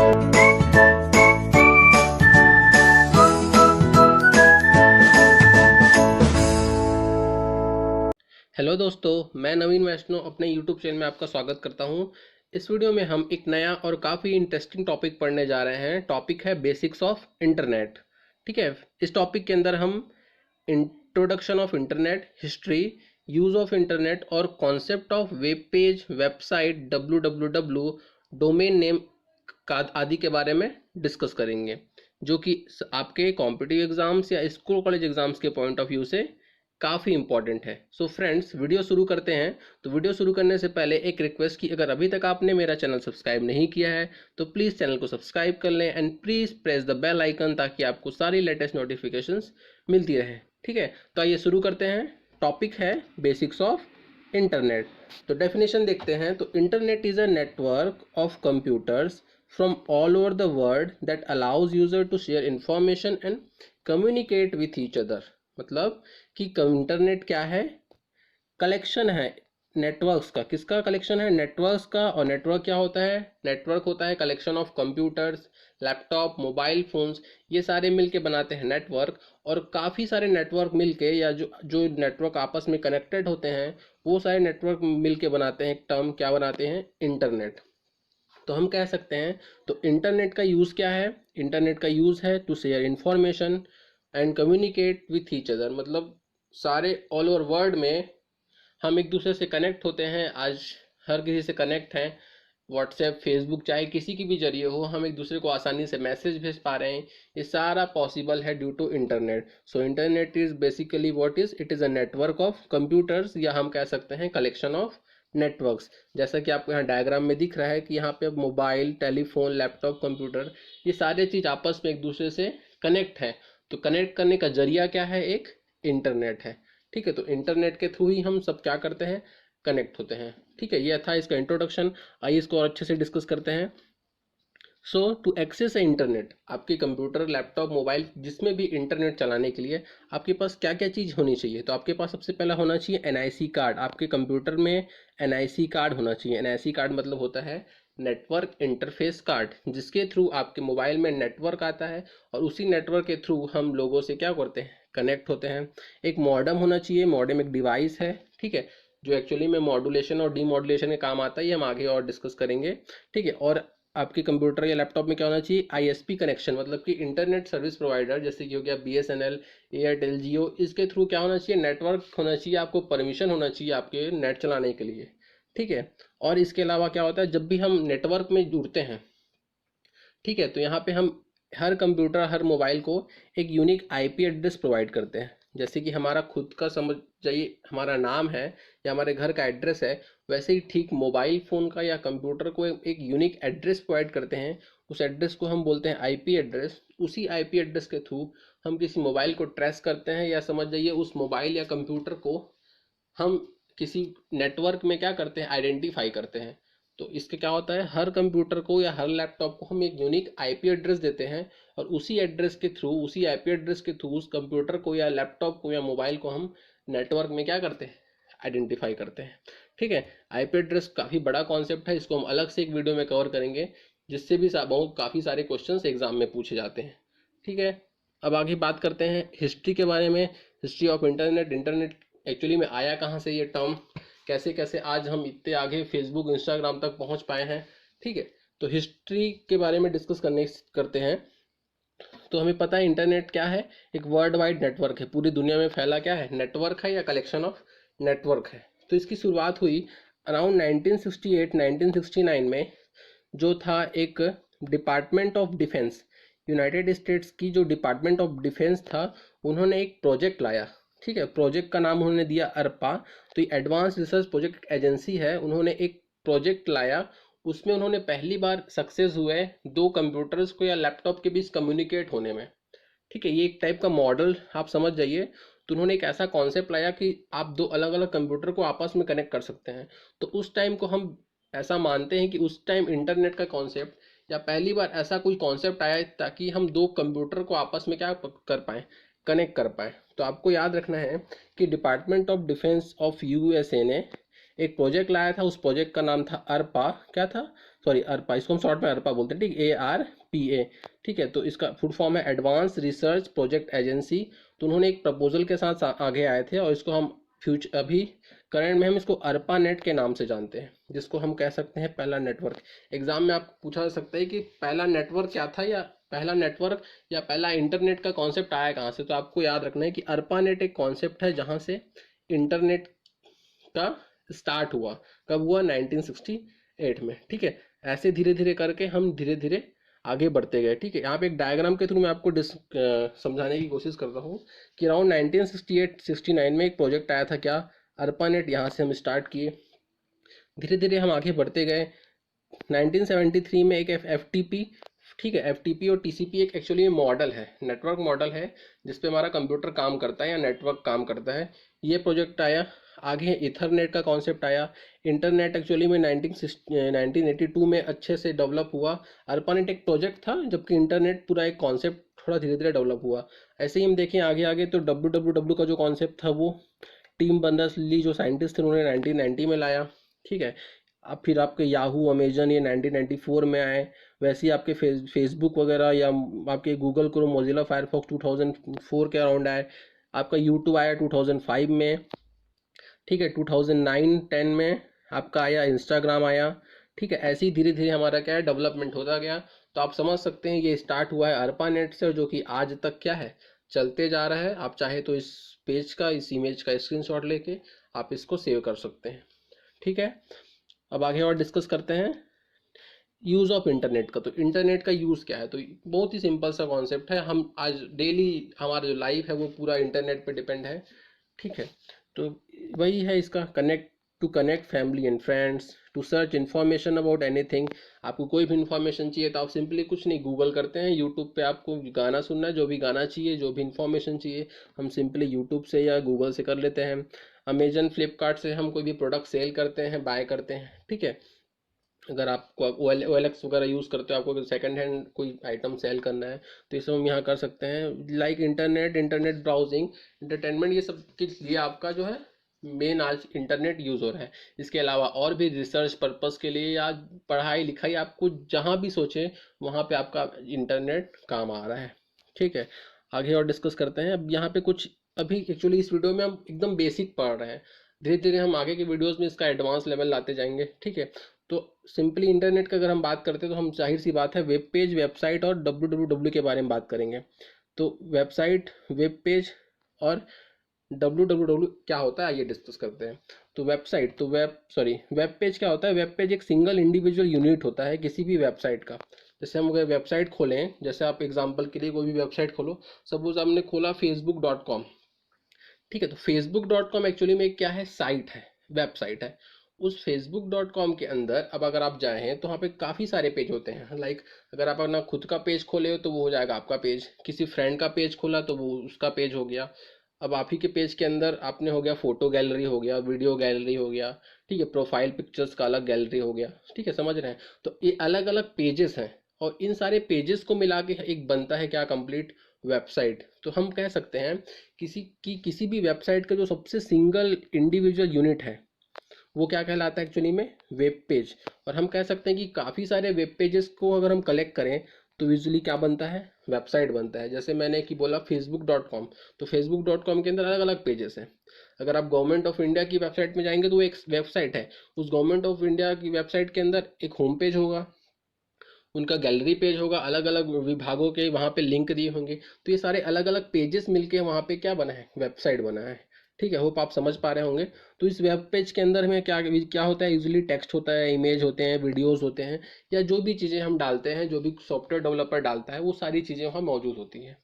Hello दोस्तों, मैं नवीन वैष्णव अपने यूट्यूब चैनल में आपका स्वागत करता हूं। इस वीडियो में हम एक नया और काफ़ी इंटरेस्टिंग टॉपिक पढ़ने जा रहे हैं। टॉपिक है बेसिक्स ऑफ इंटरनेट। ठीक है, इस टॉपिक के अंदर हम introduction of internet, history, use of internet और concept of web page, website, www, domain name का आदि के बारे में डिस्कस करेंगे, जो कि आपके कॉम्पिटिटिव एग्जाम्स या स्कूल कॉलेज एग्जाम्स के पॉइंट ऑफ व्यू से काफ़ी इंपॉर्टेंट है। सो फ्रेंड्स, वीडियो शुरू करते हैं। तो वीडियो शुरू करने से पहले एक रिक्वेस्ट की, अगर अभी तक आपने मेरा चैनल सब्सक्राइब नहीं किया है तो प्लीज़ चैनल को सब्सक्राइब कर लें and please press the bell icon, ताकि आपको सारी लेटेस्ट नोटिफिकेशंस मिलती रहे। ठीक है, तो आइए शुरू करते हैं। टॉपिक है बेसिक्स ऑफ इंटरनेट। तो डेफिनेशन देखते हैं। तो internet is a network of computers from all over the world that allows user to share information and communicate with each other। मतलब कि इंटरनेट क्या है? कलेक्शन है नेटवर्क्स का। किसका कलेक्शन है? नेटवर्क्स का। और नेटवर्क क्या होता है? नेटवर्क होता है collection of computers, laptop, mobile phones, ये सारे मिलके बनाते हैं नेटवर्क। और काफ़ी सारे नेटवर्क मिलके, या जो जो नेटवर्क आपस में कनेक्टेड होते हैं, वो सारे नेटवर्क मिलके बनाते हैं एक टर्म, क्या बनाते हैं? इंटरनेट। तो हम कह सकते हैं, तो इंटरनेट का यूज़ क्या है? इंटरनेट का यूज़ है to share information and communicate with each other. मतलब सारे ऑल ओवर वर्ल्ड में हम एक दूसरे से कनेक्ट होते हैं। आज हर किसी से कनेक्ट हैं, व्हाट्सएप, फेसबुक, चाहे किसी की भी जरिए हो, हम एक दूसरे को आसानी से मैसेज भेज पा रहे हैं। ये सारा पॉसिबल है due to internet. So internet is basically what is? It is a network of computers, या हम कह सकते हैं कलेक्शन ऑफ नेटवर्क्स। जैसा कि आपको यहाँ डायग्राम में दिख रहा है कि यहाँ पे मोबाइल, टेलीफोन, लैपटॉप, कंप्यूटर, ये सारे चीज़ आपस में एक दूसरे से कनेक्ट है। तो कनेक्ट करने का जरिया क्या है? एक इंटरनेट है। ठीक है, तो इंटरनेट के थ्रू ही हम सब क्या करते हैं? कनेक्ट होते हैं। ठीक है, ये था इसका इंट्रोडक्शन। आइए इसको और अच्छे से डिस्कस करते हैं। सो टू एक्सेस इंटरनेट, आपके कंप्यूटर, लैपटॉप, मोबाइल, जिसमें भी इंटरनेट चलाने के लिए आपके पास क्या क्या चीज़ होनी चाहिए? तो आपके पास सबसे पहला होना चाहिए एनआईसी कार्ड। आपके कंप्यूटर में एनआईसी कार्ड होना चाहिए। एनआईसी कार्ड मतलब होता है नेटवर्क इंटरफेस कार्ड, जिसके थ्रू आपके मोबाइल में नेटवर्क आता है और उसी नेटवर्क के थ्रू हम लोगों से क्या करते हैं? कनेक्ट होते हैं। एक मॉडेम होना चाहिए। मॉडेम एक डिवाइस है, ठीक है, जो एक्चुअली में मॉड्यूलेशन और डीमॉड्यूलेशन के काम आता है। ये हम आगे और डिस्कस करेंगे। ठीक है, और आपके कंप्यूटर या लैपटॉप में क्या होना चाहिए? आईएसपी कनेक्शन, मतलब कि इंटरनेट सर्विस प्रोवाइडर, जैसे कि हो गया बीएसएनएल, एयरटेल, जियो। इसके थ्रू क्या होना चाहिए? नेटवर्क होना चाहिए। आपको परमिशन होना चाहिए आपके नेट चलाने के लिए। ठीक है, और इसके अलावा क्या होता है? जब भी हम नेटवर्क में जुड़ते हैं, ठीक है, तो यहाँ पे हम हर कंप्यूटर, हर मोबाइल को एक यूनिक आईपी एड्रेस प्रोवाइड करते हैं। जैसे कि हमारा खुद का, समझ जाइए, हमारा नाम है या हमारे घर का एड्रेस है, वैसे ही ठीक मोबाइल फ़ोन का या कंप्यूटर को एक यूनिक एड्रेस प्रोवाइड करते हैं। उस एड्रेस को हम बोलते हैं आईपी एड्रेस। उसी आईपी एड्रेस के थ्रू हम किसी मोबाइल को ट्रेस करते हैं, या समझ जाइए उस मोबाइल या कंप्यूटर को हम किसी नेटवर्क में क्या करते हैं? आइडेंटिफाई करते हैं। तो इसके क्या होता है? हर कंप्यूटर को या हर लैपटॉप को हम एक यूनिक आईपी एड्रेस देते हैं, और उसी एड्रेस के थ्रू, उसी आईपी एड्रेस के थ्रू उस कंप्यूटर को या लैपटॉप को या मोबाइल को हम नेटवर्क में क्या करते हैं? आइडेंटिफाई करते हैं। ठीक है, आईपी एड्रेस काफ़ी बड़ा कॉन्सेप्ट है। इसको हम अलग से एक वीडियो में कवर करेंगे, जिससे भी बहुत काफ़ी सारे क्वेश्चंस एग्जाम में पूछे जाते हैं। ठीक है, अब आगे बात करते हैं हिस्ट्री के बारे में। History of internet. Internet actually में आया कहाँ से? ये टर्म कैसे कैसे आज हम इतने आगे फेसबुक, इंस्टाग्राम तक पहुंच पाए हैं। ठीक है, तो हिस्ट्री के बारे में डिस्कस करते हैं। तो हमें पता है इंटरनेट क्या है? एक वर्ल्ड वाइड नेटवर्क है। पूरी दुनिया में फैला क्या है? नेटवर्क है, या कलेक्शन ऑफ नेटवर्क है। तो इसकी शुरुआत हुई अराउंड 1968-1969 में। जो था एक department of defence, United states की जो डिपार्टमेंट ऑफ डिफेंस था, उन्होंने एक प्रोजेक्ट लाया। ठीक है, प्रोजेक्ट का नाम उन्होंने दिया अरपा। तो ये एडवांस रिसर्च प्रोजेक्ट एजेंसी है। उन्होंने एक प्रोजेक्ट लाया, उसमें उन्होंने पहली बार सक्सेस हुए दो कंप्यूटर्स को या लैपटॉप के बीच कम्युनिकेट होने में। ठीक है, ये एक टाइप का मॉडल आप समझ जाइए। तो उन्होंने एक ऐसा कॉन्सेप्ट लाया कि आप दो अलग अलग कंप्यूटर को आपस में कनेक्ट कर सकते हैं। तो उस टाइम को हम ऐसा मानते हैं कि उस टाइम इंटरनेट का कॉन्सेप्ट, या पहली बार ऐसा कोई कॉन्सेप्ट आया ताकि हम दो कंप्यूटर को आपस में क्या कर पाएँ? कनेक्ट कर पाएँ। तो आपको याद रखना है कि department of defence of USA ने एक प्रोजेक्ट लाया था। उस प्रोजेक्ट का नाम था अरपा। क्या था? सॉरी अरपा, इसको हम शॉर्ट में अरपा बोलते हैं, ठीक, ARPA, ठीक है। तो इसका फुल फॉर्म है एडवांस रिसर्च प्रोजेक्ट एजेंसी। तो उन्होंने एक प्रपोजल के साथ आगे आए थे, और इसको हम फ्यूचर अभी करंट में हम इसको अरपा नेट के नाम से जानते हैं, जिसको हम कह सकते हैं पहला नेटवर्क। एग्जाम में आपको पूछा जा सकता है कि पहला नेटवर्क क्या था, या पहला नेटवर्क या पहला इंटरनेट का कॉन्सेप्ट आया कहाँ से। तो आपको याद रखना है कि अरपा नेट एक कॉन्सेप्ट है जहाँ से इंटरनेट का स्टार्ट हुआ। कब हुआ? 1968 में, ठीक है। ऐसे धीरे धीरे करके हम धीरे धीरे आगे बढ़ते गए, ठीक है। यहाँ पे एक डायग्राम के थ्रू मैं आपको समझाने की कोशिश कर रहा हूँ कि अराउंड 1968-69 में एक प्रोजेक्ट आया था, क्या? अरपानेट। यहाँ से हम स्टार्ट किए, धीरे धीरे हम आगे बढ़ते गए। 1973 में एक FTP, ठीक है, FTP और TCP एक एक्चुअली मॉडल है, नेटवर्क मॉडल है, जिसपे हमारा कंप्यूटर काम करता है या नेटवर्क काम करता है। ये प्रोजेक्ट आया। आगे इथरनेट का कॉन्सेप्ट आया। इंटरनेट एक्चुअली में 1982 में अच्छे से डेवलप हुआ। अरपानेट एक प्रोजेक्ट था, जबकि इंटरनेट पूरा एक कॉन्सेप्ट थोड़ा धीरे धीरे डेवलप हुआ। ऐसे ही हम देखें आगे आगे तो WWW का जो कॉन्सेप्ट था वो टिम बर्नर्स ली जो साइंटिस्ट थे उन्होंने 1990 में लाया, ठीक है। अब फिर आपके याहू, अमेजन ये 1994 में आए। वैसे ही आपके फेसबुक वगैरह या आपके गूगल क्रोम, मोजिला फायरफॉक्स 2004 के अराउंड आए। आपका यूट्यूब आया 2005 में, ठीक है। 2009-10 में आपका आया इंस्टाग्राम आया, ठीक है। ऐसे ही धीरे धीरे हमारा क्या है, डेवलपमेंट होता गया। तो आप समझ सकते हैं ये स्टार्ट हुआ है अरपानेट से, जो कि आज तक क्या है, चलते जा रहा है। आप चाहे तो इस पेज का, इस इमेज का स्क्रीनशॉट लेके आप इसको सेव कर सकते हैं, ठीक है। अब आगे और डिस्कस करते हैं यूज़ ऑफ इंटरनेट का। तो इंटरनेट का यूज़ क्या है? तो बहुत ही सिंपल सा कॉन्सेप्ट है। हम आज डेली हमारा जो लाइफ है वो पूरा इंटरनेट पे डिपेंड है, ठीक है। तो वही है इसका, connect family and friends, to search information about anything. आपको कोई भी इन्फॉर्मेशन चाहिए तो आप सिंपली कुछ नहीं, गूगल करते हैं। यूट्यूब पे आपको गाना सुनना है, जो भी गाना चाहिए, जो भी इन्फॉर्मेशन चाहिए, हम सिंपली यूट्यूब से या गूगल से कर लेते हैं। अमेजन, फ्लिपकार्ट से हम कोई भी प्रोडक्ट सेल करते हैं, बाय करते हैं, ठीक है। अगर आपको OLX वगैरह यूज़ करते हो, आपको सेकंड हैंड कोई आइटम सेल करना है, तो इसे हम यहाँ कर सकते हैं। लाइक इंटरनेट ब्राउजिंग, इंटरटेनमेंट, ये सब के लिए आपका जो है मेन आज इंटरनेट यूज़ हो रहा है। इसके अलावा और भी रिसर्च पर्पस के लिए या पढ़ाई लिखाई, आपको जहाँ भी सोचे वहाँ पे आपका इंटरनेट काम आ रहा है, ठीक है। आगे और डिस्कस करते हैं। अब यहाँ पे कुछ, अभी एक्चुअली इस वीडियो में हम एकदम बेसिक पढ़ रहे हैं, धीरे धीरे हम आगे के वीडियोस में इसका एडवांस लेवल लाते जाएंगे, ठीक है। तो सिंपली इंटरनेट का अगर हम बात करते हैं तो हम जाहिर सी बात है वेब पेज, वेबसाइट और WWW के बारे में बात करेंगे। तो वेबसाइट, वेब पेज और WWW क्या होता है आइए डिस्कस करते हैं। तो वेबसाइट, तो वेब पेज क्या होता है? वेब पेज एक सिंगल इंडिविजुअल यूनिट होता है किसी भी वेबसाइट का। जैसे हम अगर वेबसाइट खोलें, जैसे आप एग्जांपल के लिए कोई भी वेबसाइट खोलो, सपोज आपने खोला facebook.com, ठीक है। तो facebook.com एक्चुअली में क्या है? साइट है, वेबसाइट है। उस facebook.com के अंदर अब अगर आप जाएं तो वहाँ पे काफ़ी सारे पेज होते हैं। लाइक अगर आप अपना खुद का पेज खोले हो तो वो हो जाएगा आपका पेज, किसी फ्रेंड का पेज खोला तो वो उसका पेज हो गया। अब आप ही के पेज के अंदर आपने हो गया फोटो गैलरी हो गया, वीडियो गैलरी हो गया, ठीक है, प्रोफाइल पिक्चर्स का अलग गैलरी हो गया, ठीक है, समझ रहे हैं। तो ये अलग अलग पेजेस हैं, और इन सारे पेजेस को मिला के एक बनता है क्या? Complete website. तो हम कह सकते हैं किसी भी वेबसाइट का जो सबसे सिंगल इंडिविजुअल यूनिट है वो क्या कहलाता है एक्चुअली में? Web page. और हम कह सकते हैं कि काफ़ी सारे वेब पेजेस को अगर हम कलेक्ट करें तो यूजली क्या बनता है? वेबसाइट बनता है। जैसे मैंने कि बोला facebook.com, तो facebook.com के अंदर अलग अलग पेजेस हैं। अगर आप गवर्नमेंट ऑफ इंडिया की वेबसाइट में जाएंगे तो वो एक वेबसाइट है। उस गवर्नमेंट ऑफ इंडिया की वेबसाइट के अंदर एक होम पेज होगा, उनका गैलरी पेज होगा, अलग अलग विभागों के वहाँ पे लिंक दिए होंगे। तो ये सारे अलग अलग पेजेस मिलके वहाँ पे क्या बना है? वेबसाइट बना है, ठीक है। होप आप समझ पा रहे होंगे। तो इस वेब पेज के अंदर में क्या क्या होता है? यूजली टेक्स्ट होता है, इमेज होते हैं, वीडियोस होते हैं, या जो भी चीज़ें हम डालते हैं, जो भी सॉफ्टवेयर डेवलपर डालता है, वो सारी चीज़ें वहाँ मौजूद होती हैं,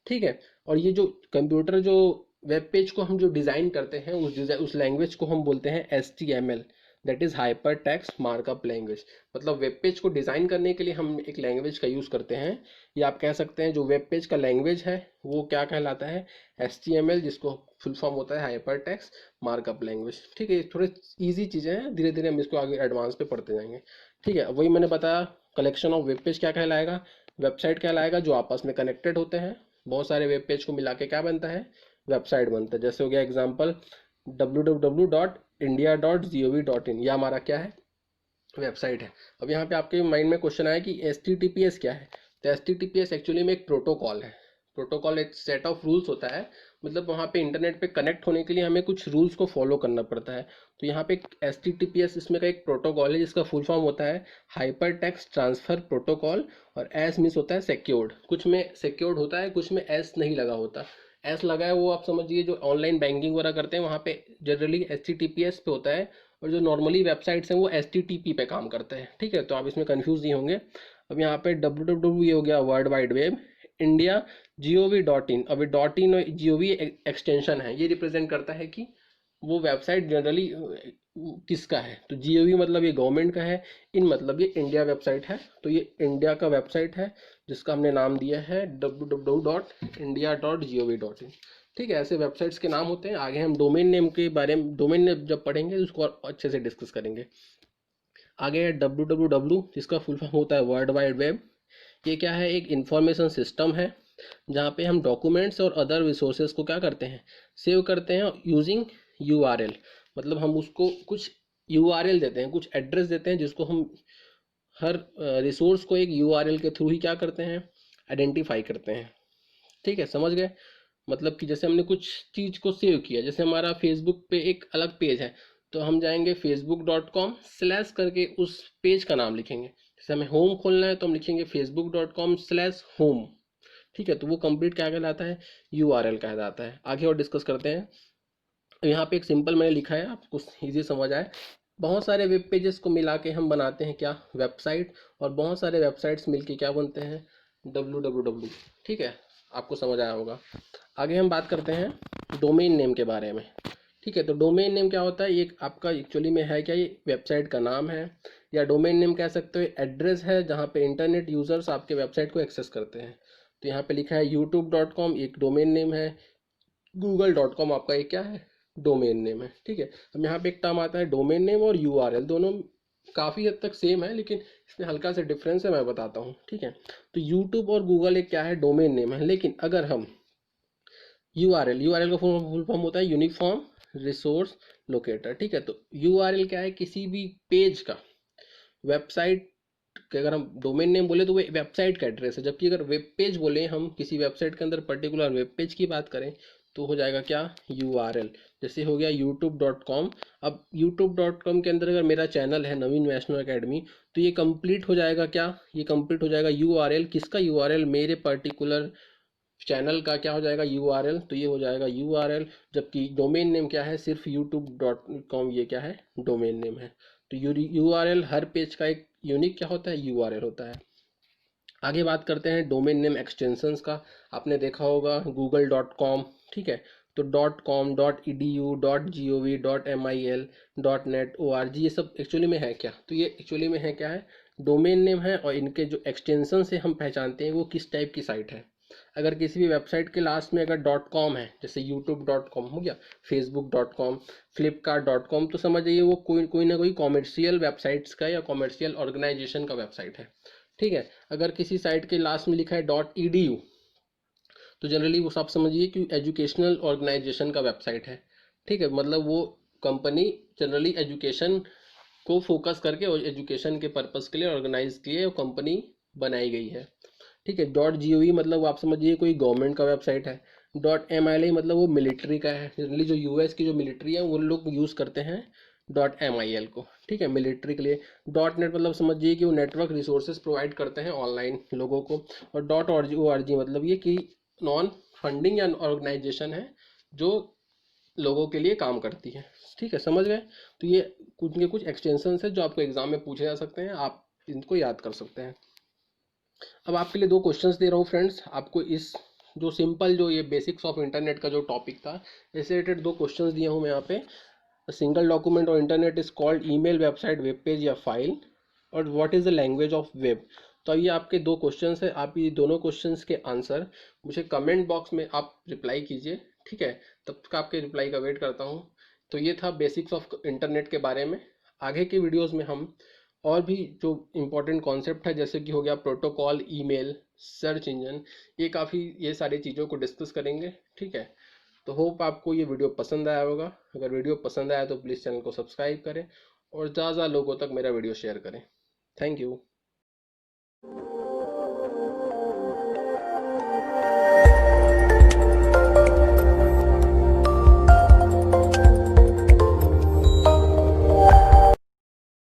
ठीक है। और ये जो कंप्यूटर, जो वेब पेज को हम जो डिज़ाइन करते हैं, उस लैंग्वेज को हम बोलते हैं HTML, that is hyper text markup language. मतलब वेब पेज को डिज़ाइन करने के लिए हम एक लैंग्वेज का यूज़ करते हैं, या आप कह सकते हैं जो वेब पेज का लैंग्वेज है वो क्या कहलाता है? HTML, जिसको फुल फॉर्म होता है हाइपर टेक्स्ट मार्कअप लैंग्वेज, ठीक है। थोड़े ईजी चीज़ें हैं, धीरे धीरे हम इसको आगे एडवांस पे पढ़ते जाएंगे, ठीक है। वही मैंने बताया, कलेक्शन ऑफ वेब पेज क्या कहलाएगा? वेबसाइट कहलाएगा, जो आपस में कनेक्टेड होते हैं। बहुत सारे वेब पेज को मिला के क्या बनता है? वेबसाइट बनता है। जैसे हो गया एग्जाम्पल www.india.gov.in, यह हमारा क्या है? वेबसाइट है। अब यहाँ पे आपके माइंड में क्वेश्चन आया कि HTTPS क्या है। तो HTTPS एक्चुअली में एक प्रोटोकॉल है। प्रोटोकॉल एक सेट ऑफ रूल्स होता है, मतलब वहाँ पे इंटरनेट पे कनेक्ट होने के लिए हमें कुछ रूल्स को फॉलो करना पड़ता है। तो यहाँ पे HTTPS इसमें का एक प्रोटोकॉल है जिसका फुल फॉर्म होता है हाइपर टेक्स्ट ट्रांसफर प्रोटोकॉल। और एस मीन्स होता है सिक्योर्ड, कुछ में सिक्योर्ड होता है, कुछ में एस नहीं लगा होता। एस लगा है वो आप समझिए जो ऑनलाइन बैंकिंग वगैरह करते हैं वहाँ पे जनरली HTTPS पे होता है, और जो नॉर्मली वेबसाइट्स हैं वो HTTP पे काम करते हैं। ठीक है, तो आप इसमें कंफ्यूज नहीं होंगे। अब यहाँ पे www ये हो गया world wide web, India gov.in। अभी .in और gov एक्सटेंशन है, ये रिप्रेजेंट करता है कि वो वेबसाइट जनरली किसका है। तो gov मतलब ये गवर्नमेंट का है, इन मतलब ये इंडिया वेबसाइट है। तो ये इंडिया का वेबसाइट है जिसका हमने नाम दिया है www.india.gov.in। ठीक है, ऐसे वेबसाइट्स के नाम होते हैं। आगे हम डोमेन नेम के बारे में, डोमेन नेम जब पढ़ेंगे तो उसको और अच्छे से डिस्कस करेंगे। आगे है www जिसका फुल फॉर्म होता है वर्ल्ड वाइड वेब। ये क्या है, एक इंफॉर्मेशन सिस्टम है जहाँ पे हम डॉक्यूमेंट्स और अदर रिसोर्सेज को क्या करते हैं, सेव करते हैं यूजिंग URL। मतलब हम उसको कुछ URL देते हैं, कुछ एड्रेस देते हैं जिसको हम हर रिसोर्स को एक URL के थ्रू ही क्या करते हैं, आइडेंटिफाई करते हैं। ठीक है, समझ गए। मतलब कि जैसे हमने कुछ चीज़ को सेव किया, जैसे हमारा फेसबुक पे एक अलग पेज है, तो हम जाएंगे facebook.com/ करके उस पेज का नाम लिखेंगे। जैसे हमें होम खोलना है तो हम लिखेंगे facebook.com/home। ठीक है, तो वो कंप्लीट क्या कहलाता है, URL कहलाता है। आगे और डिस्कस करते हैं। यहाँ पे एक सिंपल मैंने लिखा है, आपको इजी समझ आए। बहुत सारे वेब पेजेस को मिला के हम बनाते हैं क्या, वेबसाइट। और बहुत सारे वेबसाइट्स मिलके क्या बनते हैं, www। ठीक है, आपको समझ आया होगा। आगे हम बात करते हैं डोमेन नेम के बारे में। ठीक है, तो डोमेन नेम क्या होता है, ये आपका एक्चुअली में है क्या, ये वेबसाइट का नाम है, या डोमेन नेम कह सकते हो एड्रेस है जहाँ पे इंटरनेट यूजर्स आपके वेबसाइट को एक्सेस करते हैं। तो यहाँ पे लिखा है youtube.com एक डोमेन नेम है, google.com आपका एक क्या है, डोमेन नेम है। ठीक है, अब यहाँ पे एक टर्म आता है डोमेन नेम और URL, दोनों काफ़ी हद तक सेम है लेकिन इसमें हल्का सा डिफरेंस है, मैं बताता हूँ। ठीक है, तो यूट्यूब और गूगल एक क्या है, डोमेन नेम है। लेकिन अगर हम URL का फुल फॉर्म होता है यूनिफॉर्म रिसोर्स लोकेटर। ठीक है, तो URL क्या है, किसी भी पेज का, वेबसाइट के अगर हम डोमेन नेम बोले तो वो वेबसाइट का एड्रेस है, जबकि अगर वेब पेज बोले हम किसी वेबसाइट के अंदर पर्टिकुलर वेब पेज की बात करें तो हो जाएगा क्या, URL। जैसे हो गया youtube.com। अब youtube.com के अंदर अगर मेरा चैनल है नवीन वैष्णो एकेडमी, तो ये कंप्लीट हो जाएगा क्या, ये कंप्लीट हो जाएगा URL। किसका URL, मेरे पर्टिकुलर चैनल का क्या हो जाएगा, URL। तो ये हो जाएगा URL। जबकि डोमेन नेम क्या है, सिर्फ youtube.com ये क्या है, डोमेन नेम है। तो URL हर पेज का एक यूनिक क्या होता है, URL होता है। आगे बात करते हैं डोमेन नेम एक्सटेंशंस का। आपने देखा होगा google.com। ठीक है, तो .com .edu .gov .mil .net org ये सब एक्चुअली में है क्या, तो ये एक्चुअली में है क्या है, डोमेन नेम है। और इनके जो एक्सटेंशन से हम पहचानते हैं वो किस टाइप की साइट है। अगर किसी भी वेबसाइट के लास्ट में अगर .com है, जैसे youtube.com हो गया, facebook.com flipkart.com, तो समझ जाइए वो कोई ना कोई कॉमर्शियल वेबसाइट्स का या कॉमर्शियल ऑर्गेनाइजेशन का वेबसाइट है। ठीक है, अगर किसी साइट के लास्ट में लिखा है .edu, तो जनरली वो सब समझिए कि एजुकेशनल ऑर्गेनाइजेशन का वेबसाइट है। ठीक है, मतलब वो कंपनी जनरली एजुकेशन को फोकस करके और एजुकेशन के पर्पस के लिए ऑर्गेनाइज किए और कंपनी बनाई गई है। ठीक है, .gov मतलब आप समझिए कोई गवर्नमेंट का वेबसाइट है। .mil मतलब वो मिलिट्री का है, जनरली जो US की जो मिलिट्री है वो लोग यूज़ करते हैं .mil को। ठीक है, मिलिट्री के लिए। .net मतलब समझिए कि वो नेटवर्क रिसोर्सेज प्रोवाइड करते हैं ऑनलाइन लोगों को। और .org मतलब ये कि नॉन फंडिंग या ऑर्गेनाइजेशन है जो लोगों के लिए काम करती है। ठीक है, समझ गए। तो ये कुछ एक्सटेंशन है जो आपको एग्जाम में पूछे जा सकते हैं, आप इनको याद कर सकते हैं। अब आपके लिए दो क्वेश्चंस दे रहा हूँ फ्रेंड्स, आपको इस जो सिंपल जो ये बेसिक्स ऑफ इंटरनेट का जो टॉपिक था इससे रिलेटेड दो क्वेश्चंस दिया हूँ मैं यहाँ पे। सिंगल डॉक्यूमेंट और internet is called email, website, web page या फाइल, और what is the language of web. तो ये आपके दो क्वेश्चंस है, आप ये दोनों क्वेश्चंस के आंसर मुझे कमेंट बॉक्स में आप रिप्लाई कीजिए। ठीक है, तब तक आपके रिप्लाई का वेट करता हूँ। तो ये था बेसिक्स ऑफ इंटरनेट के बारे में। आगे के वीडियोस में हम और भी जो इम्पोर्टेंट कॉन्सेप्ट है जैसे कि हो गया प्रोटोकॉल, ईमेल, सर्च इंजन, ये सारी चीज़ों को डिस्कस करेंगे। ठीक है, तो होप आपको ये वीडियो पसंद आया होगा। अगर वीडियो पसंद आया तो प्लीज़ चैनल को सब्सक्राइब करें और ज़्यादा लोगों तक मेरा वीडियो शेयर करें। Thank you.